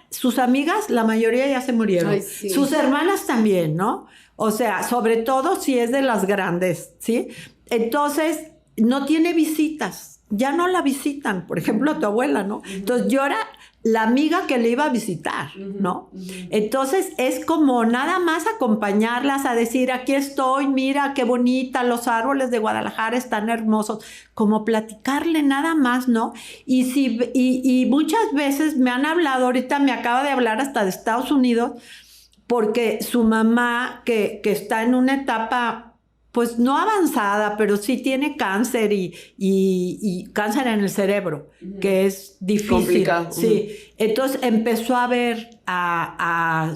sus amigas, la mayoría ya se murieron. Ay, sí. Sus hermanas también, ¿no? O sea, sobre todo si es de las grandes, ¿sí? Entonces, no tiene visitas. Ya no la visitan, por ejemplo, a tu abuela, ¿no? Entonces, yo era la amiga que le iba a visitar, ¿no? Entonces, es como nada más acompañarlas a decir, aquí estoy, mira qué bonita, los árboles de Guadalajara están hermosos, como platicarle nada más, ¿no? Y muchas veces me han hablado, ahorita me acaba de hablar hasta de Estados Unidos, porque su mamá, que está en una etapa... pues no avanzada, pero sí tiene cáncer y cáncer en el cerebro, que es difícil. Complicado. Sí. Entonces empezó a ver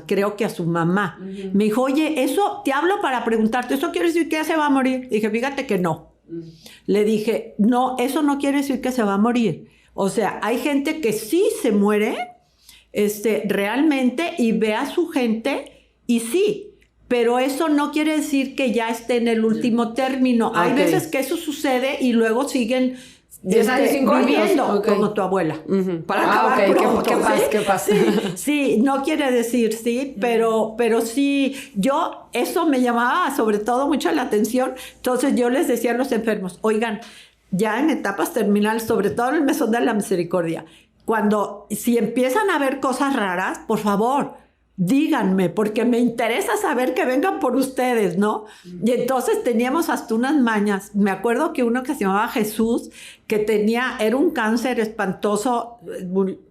creo que a su mamá. Me dijo, oye, eso te hablo para preguntarte, ¿eso quiere decir que ya se va a morir? Dije, fíjate que no. Le dije, no, eso no quiere decir que se va a morir. O sea, hay gente que sí se muere realmente y ve a su gente y sí. Pero eso no quiere decir que ya esté en el último término. Hay veces que eso sucede y luego siguen 10 años, 5 años. viviendo como tu abuela. Para acabar pronto, ¿Qué pasa? Sí, no quiere decir, sí, pero sí, eso me llamaba sobre todo mucho la atención. Entonces yo les decía a los enfermos, oigan, ya en etapas terminales, sobre todo en el Mesón de la Misericordia, si empiezan a ver cosas raras, por favor, díganme, porque me interesa saber que vengan por ustedes, ¿no? Y entonces teníamos hasta unas mañas. Me acuerdo que uno que se llamaba Jesús, que era un cáncer espantoso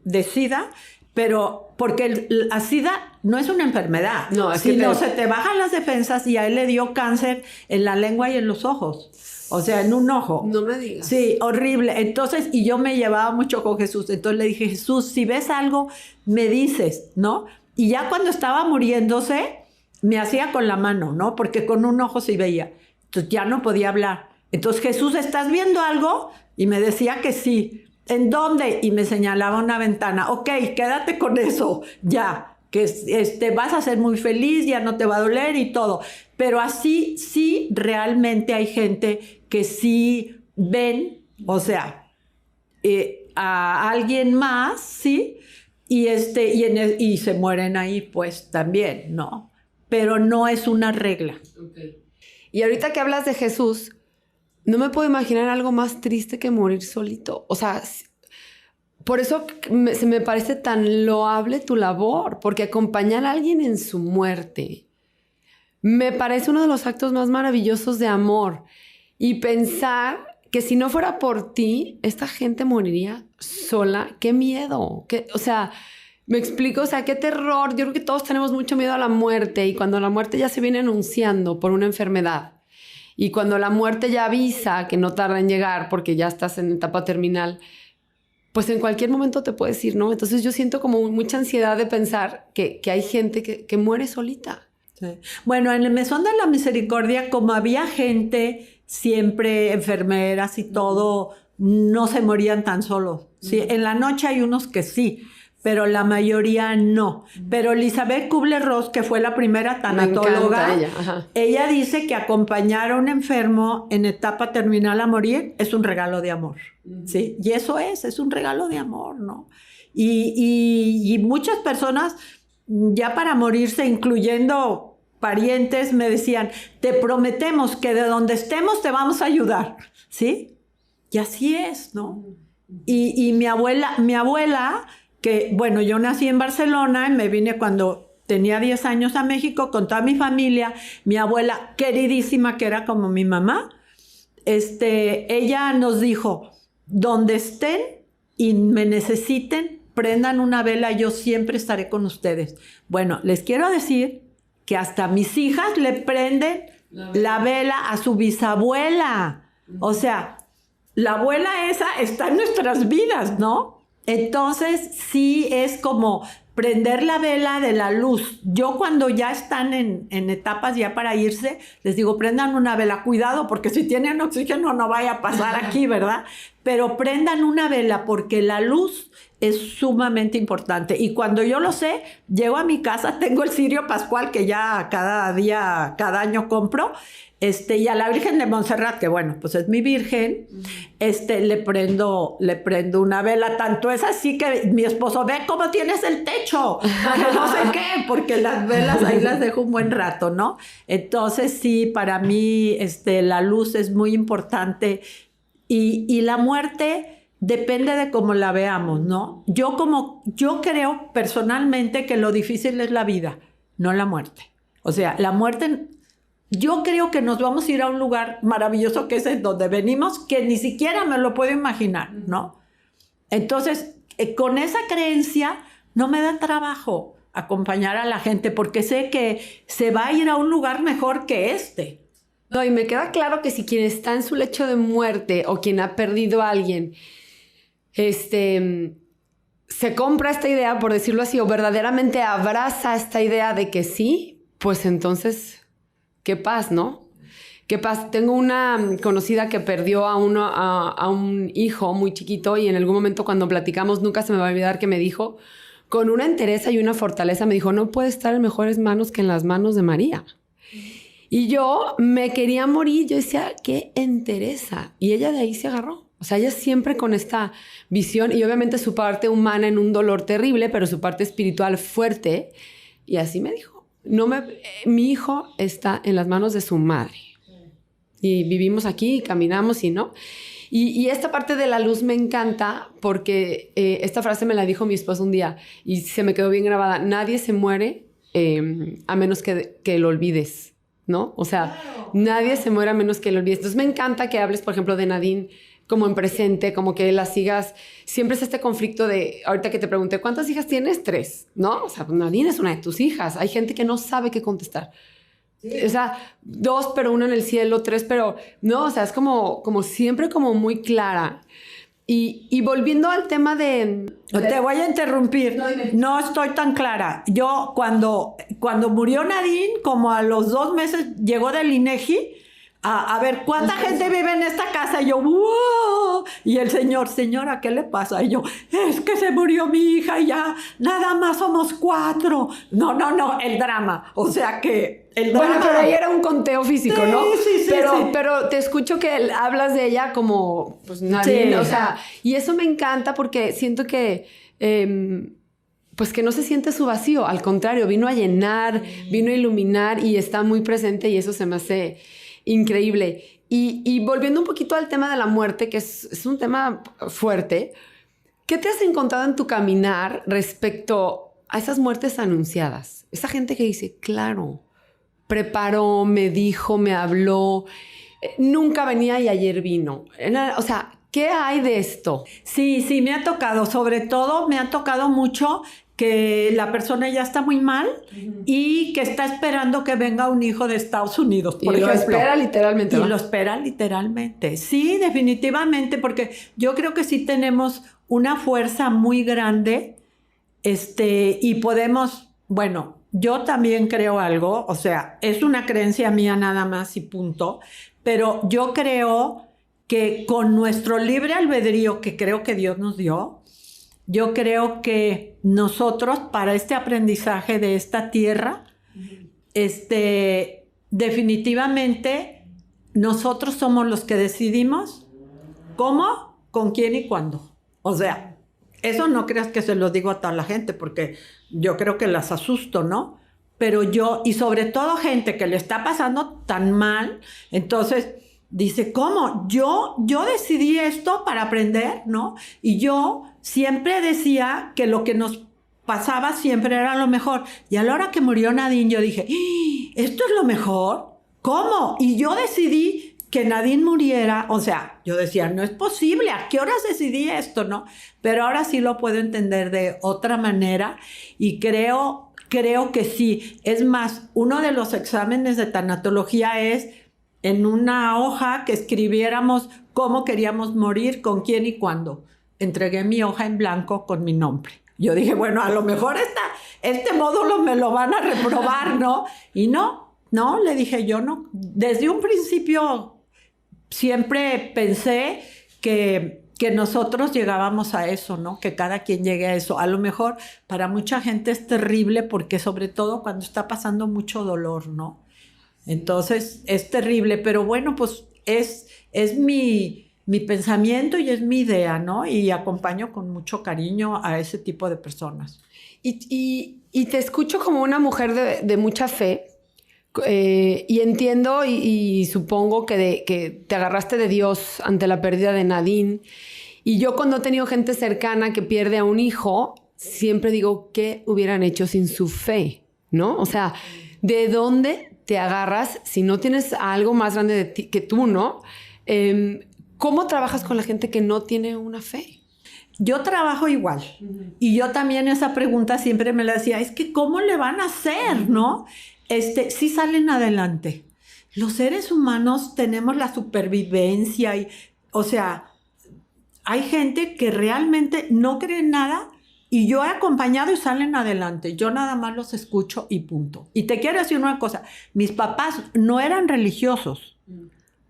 de SIDA, pero porque la SIDA no es una enfermedad, sino se te bajan las defensas, y a él le dio cáncer en la lengua y en los ojos. O sea, en un ojo. No me digas. Sí, horrible. Entonces, y yo me llevaba mucho con Jesús. Entonces le dije, Jesús, si ves algo, me dices, ¿no? Y ya cuando estaba muriéndose, me hacía con la mano, ¿no? Porque con un ojo se veía. Entonces ya no podía hablar. Entonces, Jesús, ¿estás viendo algo? Y me decía que sí. ¿En dónde? Y me señalaba una ventana. Ok, quédate con eso, ya. Que vas a ser muy feliz, ya no te va a doler y todo. Pero así, sí, realmente hay gente que sí ven, o sea, a alguien más, ¿sí? Y se mueren ahí, pues, también, ¿no? Pero no es una regla. Okay. Y ahorita que hablas de Jesús, no me puedo imaginar algo más triste que morir solito. O sea, por eso se me parece tan loable tu labor, porque acompañar a alguien en su muerte me parece uno de los actos más maravillosos de amor. Y pensar que si no fuera por ti, esta gente moriría sola. ¡Qué miedo! O sea, me explico, o sea, qué terror. Yo creo que todos tenemos mucho miedo a la muerte, y cuando la muerte ya se viene anunciando por una enfermedad, y cuando la muerte ya avisa que no tarda en llegar porque ya estás en etapa terminal, pues en cualquier momento te puedes ir, ¿no? Entonces yo siento como mucha ansiedad de pensar que hay gente que muere solita. Sí. Bueno, en el Mesón de la Misericordia, como había gente, siempre enfermeras y todo, no se morían tan solos. Sí, en la noche hay unos que sí, pero la mayoría no. Pero Elizabeth Kubler-Ross, que fue la primera tanatóloga, ella dice que acompañar a un enfermo en etapa terminal a morir es un regalo de amor. ¿Sí? Y eso es un regalo de amor, ¿no? Y muchas personas ya para morirse, incluyendo parientes, me decían, te prometemos que de donde estemos te vamos a ayudar, ¿sí? Y así es, ¿no? Y mi abuela, que, bueno, yo nací en Barcelona y me vine cuando tenía 10 años a México con toda mi familia. Mi abuela, queridísima, que era como mi mamá, ella nos dijo, donde estén y me necesiten, prendan una vela, yo siempre estaré con ustedes. Bueno, les quiero decir que hasta mis hijas le prenden la vela a su bisabuela. O sea, la abuela esa está en nuestras vidas, ¿no? Entonces, sí es como prender la vela de la luz. Yo cuando ya están en etapas ya para irse, les digo, prendan una vela. Cuidado, porque si tienen oxígeno no vaya a pasar aquí, ¿verdad? Pero prendan una vela porque la luz es sumamente importante. Y cuando yo lo sé, llego a mi casa, tengo el cirio pascual que ya cada año compro, y a la Virgen de Montserrat, que bueno, pues es mi virgen, le prendo una vela. Tanto es así que mi esposo, ve cómo tienes el techo, no sé qué, porque las velas ahí las dejo un buen rato, ¿no? Entonces sí, para mí la luz es muy importante y la muerte depende de cómo la veamos, ¿no? Yo creo personalmente que lo difícil es la vida, no la muerte. O sea, la muerte... Yo creo que nos vamos a ir a un lugar maravilloso que es en donde venimos, que ni siquiera me lo puedo imaginar, ¿no? Entonces, con esa creencia no me da trabajo acompañar a la gente porque sé que se va a ir a un lugar mejor que este. No, y me queda claro que si quien está en su lecho de muerte o quien ha perdido a alguien, se compra esta idea, por decirlo así, o verdaderamente abraza esta idea de que sí, pues entonces... qué paz, ¿no? Qué paz. Tengo una conocida que perdió a un hijo muy chiquito y en algún momento cuando platicamos, nunca se me va a olvidar que me dijo, con una entereza y una fortaleza, me dijo, no puede estar en mejores manos que en las manos de María. Y yo me quería morir. Yo decía, qué entereza. Y ella de ahí se agarró. O sea, ella siempre con esta visión y obviamente su parte humana en un dolor terrible, pero su parte espiritual fuerte. Y así me dijo. Mi hijo está en las manos de su madre. Y vivimos aquí, y caminamos y no. Y esta parte de la luz me encanta porque esta frase me la dijo mi esposo un día y se me quedó bien grabada. Nadie se muere a menos que lo olvides, ¿no? O sea, claro. Nadie se muere a menos que lo olvides. Entonces me encanta que hables, por ejemplo, de Nadine como en presente, como que la sigas. Siempre es este conflicto de, ahorita que te pregunté, ¿cuántas hijas tienes? 3, ¿no? O sea, Nadine es una de tus hijas. Hay gente que no sabe qué contestar. Sí. O sea, 2, pero 1 en el cielo, 3, pero... No, o sea, es como siempre como muy clara. Y volviendo al tema de... Te voy a interrumpir. No estoy tan clara. Yo, cuando murió Nadine, como a los 2 meses, llegó del INEGI a ver cuánta gente vive en esta casa. Y yo, ¡wow! Y el señora, ¿qué le pasa? Y yo, es que se murió mi hija y ya nada más somos 4. No, el drama. O sea que el drama... Bueno, pero ahí era un conteo físico, sí, ¿no? Sí, pero te escucho que hablas de ella como, pues nadie, sí. O sea, y eso me encanta porque siento que... pues que no se siente su vacío. Al contrario, vino a llenar, vino a iluminar y está muy presente y eso se me hace... increíble. Y volviendo un poquito al tema de la muerte, que es un tema fuerte, ¿qué te has encontrado en tu caminar respecto a esas muertes anunciadas? Esa gente que dice, claro, preparó, me dijo, me habló, nunca venía y ayer vino. O sea, ¿qué hay de esto? Sí, me ha tocado. Sobre todo me ha tocado mucho que la persona ya está muy mal y que está esperando que venga un hijo de Estados Unidos, por ejemplo. Lo espera literalmente. Y lo espera literalmente. Sí, definitivamente, porque yo creo que sí tenemos una fuerza muy grande, y podemos, bueno, yo también creo algo, o sea, es una creencia mía nada más y punto, pero yo creo que con nuestro libre albedrío que creo que Dios nos dio, yo creo que nosotros para este aprendizaje de esta tierra, definitivamente nosotros somos los que decidimos cómo, con quién y cuándo. O sea, eso no creas que se lo digo a toda la gente porque yo creo que las asusto, ¿no? Pero yo, y sobre todo gente que le está pasando tan mal, entonces dice, ¿cómo? Yo decidí esto para aprender, ¿no? Y yo siempre decía que lo que nos pasaba siempre era lo mejor. Y a la hora que murió Nadine, yo dije, ¿esto es lo mejor? ¿Cómo? Y yo decidí que Nadine muriera. O sea, yo decía, no es posible. ¿A qué horas decidí esto, no? Pero ahora sí lo puedo entender de otra manera y creo que sí. Es más, uno de los exámenes de tanatología es en una hoja que escribiéramos cómo queríamos morir, con quién y cuándo. Entregué mi hoja en blanco con mi nombre. Yo dije, bueno, a lo mejor este módulo me lo van a reprobar, ¿no? Y no, le dije yo no. Desde un principio siempre pensé que nosotros llegábamos a eso, ¿no? Que cada quien llegue a eso. A lo mejor para mucha gente es terrible porque sobre todo cuando está pasando mucho dolor, ¿no? Entonces es terrible, pero bueno, pues es mi pensamiento y es mi idea, ¿no? Y acompaño con mucho cariño a ese tipo de personas. Y te escucho como una mujer de mucha fe y entiendo y supongo que te agarraste de Dios ante la pérdida de Nadine. Y yo cuando he tenido gente cercana que pierde a un hijo, siempre digo, ¿qué hubieran hecho sin su fe? ¿No? O sea, ¿de dónde te agarras si no tienes algo más grande de ti que tú, ¿no? ¿Cómo trabajas con la gente que no tiene una fe? Yo trabajo igual. Y yo también esa pregunta siempre me la hacía, es que ¿cómo le van a hacer, no? Sí salen adelante. Los seres humanos tenemos la supervivencia y, o sea, hay gente que realmente no cree en nada y yo he acompañado y salen adelante. Yo nada más los escucho y punto. Y te quiero decir una cosa, mis papás no eran religiosos.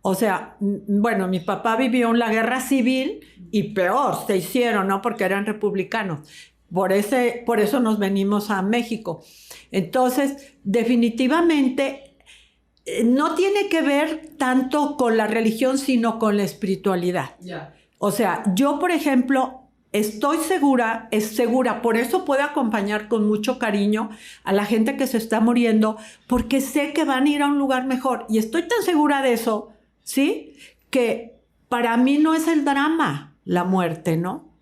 O sea, bueno, mi papá vivió en la guerra civil y peor, se hicieron, ¿no? Porque eran republicanos. Por eso nos venimos a México. Entonces, definitivamente, no tiene que ver tanto con la religión, sino con la espiritualidad. Yeah. O sea, yo, por ejemplo, estoy segura, por eso puedo acompañar con mucho cariño a la gente que se está muriendo, porque sé que van a ir a un lugar mejor. Y estoy tan segura de eso, ¿sí? Que para mí no es el drama la muerte, ¿no?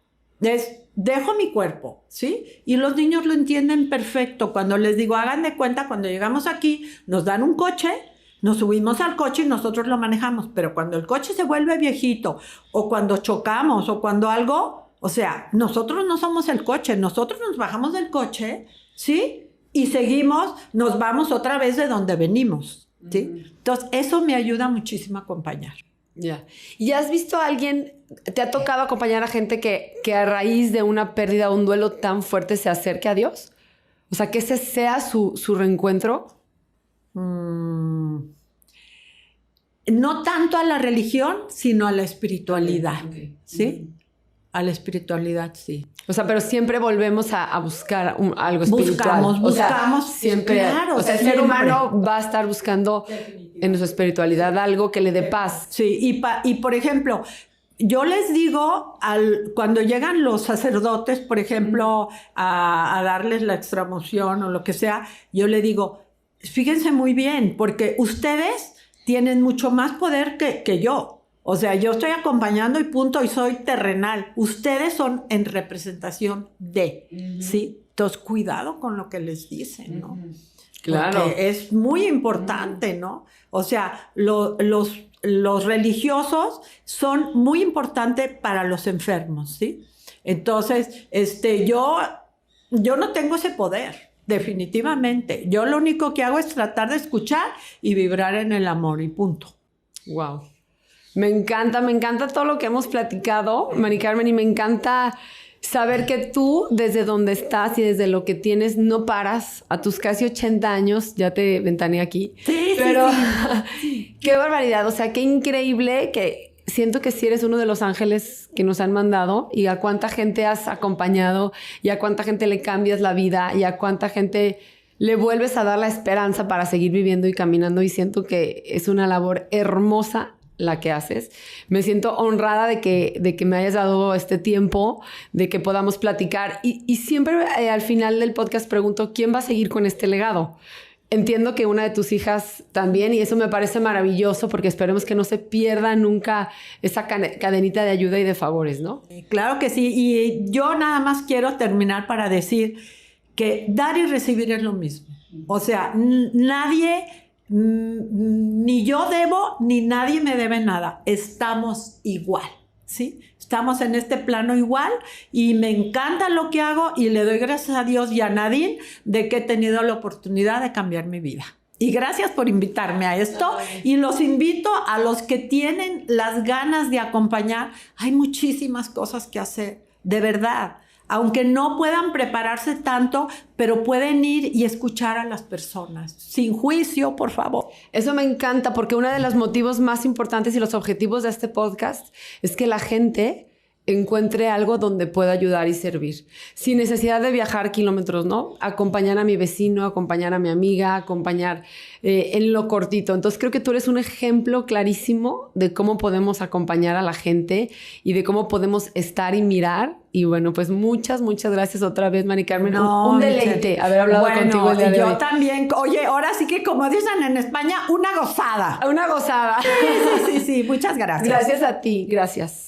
Dejo mi cuerpo, ¿sí? Y los niños lo entienden perfecto. Cuando les digo, hagan de cuenta, cuando llegamos aquí, nos dan un coche, nos subimos al coche y nosotros lo manejamos. Pero cuando el coche se vuelve viejito, o cuando chocamos, o cuando algo, o sea, nosotros no somos el coche, nosotros nos bajamos del coche, ¿sí? Y seguimos, nos vamos otra vez de donde venimos, ¿sí? Entonces, eso me ayuda muchísimo a acompañar. Ya. ¿Y has visto a alguien, te ha tocado acompañar a gente que a raíz de una pérdida o un duelo tan fuerte se acerque a Dios? O sea, que ese sea su reencuentro. No tanto a la religión, sino a la espiritualidad, okay. ¿Sí? A la espiritualidad, sí. O sea, pero siempre volvemos a buscar algo espiritual. Buscamos, o sea, siempre. Claro, o sea, el ser humano va a estar buscando en su espiritualidad algo que le dé paz. Sí, y por ejemplo, yo les digo, cuando llegan los sacerdotes, por ejemplo, a darles la extraunción o lo que sea, yo les digo, fíjense muy bien, porque ustedes tienen mucho más poder que yo. O sea, yo estoy acompañando y punto, y soy terrenal. Ustedes son en representación de, ¿sí? Entonces, cuidado con lo que les dicen, ¿no? Claro. Porque es muy importante, ¿no? O sea, los religiosos son muy importantes para los enfermos, ¿sí? Entonces, yo no tengo ese poder, definitivamente. Yo lo único que hago es tratar de escuchar y vibrar en el amor y punto. Wow. Me encanta todo lo que hemos platicado, Mari Carmen, y me encanta saber que tú, desde donde estás y desde lo que tienes, no paras. A tus casi 80 años, ya te ventaneé aquí. Sí, pero sí. qué barbaridad, o sea, qué increíble que siento que sí eres uno de los ángeles que nos han mandado y a cuánta gente has acompañado y a cuánta gente le cambias la vida y a cuánta gente le vuelves a dar la esperanza para seguir viviendo y caminando, y siento que es una labor hermosa la que haces. Me siento honrada de que me hayas dado este tiempo, de que podamos platicar y siempre al final del podcast pregunto, ¿quién va a seguir con este legado? Entiendo que una de tus hijas también, y eso me parece maravilloso porque esperemos que no se pierda nunca esa cadenita de ayuda y de favores, ¿no? Claro que sí, y yo nada más quiero terminar para decir que dar y recibir es lo mismo. O sea, nadie, ni yo debo, ni nadie me debe nada. Estamos igual, ¿sí? Estamos en este plano igual y me encanta lo que hago y le doy gracias a Dios y a Nadine de que he tenido la oportunidad de cambiar mi vida. Y gracias por invitarme a esto. Y los invito a los que tienen las ganas de acompañar. Hay muchísimas cosas que hacer, de verdad. Aunque no puedan prepararse tanto, pero pueden ir y escuchar a las personas. Sin juicio, por favor. Eso me encanta porque uno de los motivos más importantes y los objetivos de este podcast es que la gente encuentre algo donde pueda ayudar y servir. Sin necesidad de viajar kilómetros, ¿no? Acompañar a mi vecino, acompañar a mi amiga, acompañar en lo cortito. Entonces creo que tú eres un ejemplo clarísimo de cómo podemos acompañar a la gente y de cómo podemos estar y mirar. Y bueno, pues muchas gracias otra vez, Mari Carmen. No, un deleite haber hablado contigo el día de hoy. Yo también. Oye, ahora sí que como dicen en España, una gozada. Una gozada. Sí. Muchas gracias. Gracias a ti. Gracias.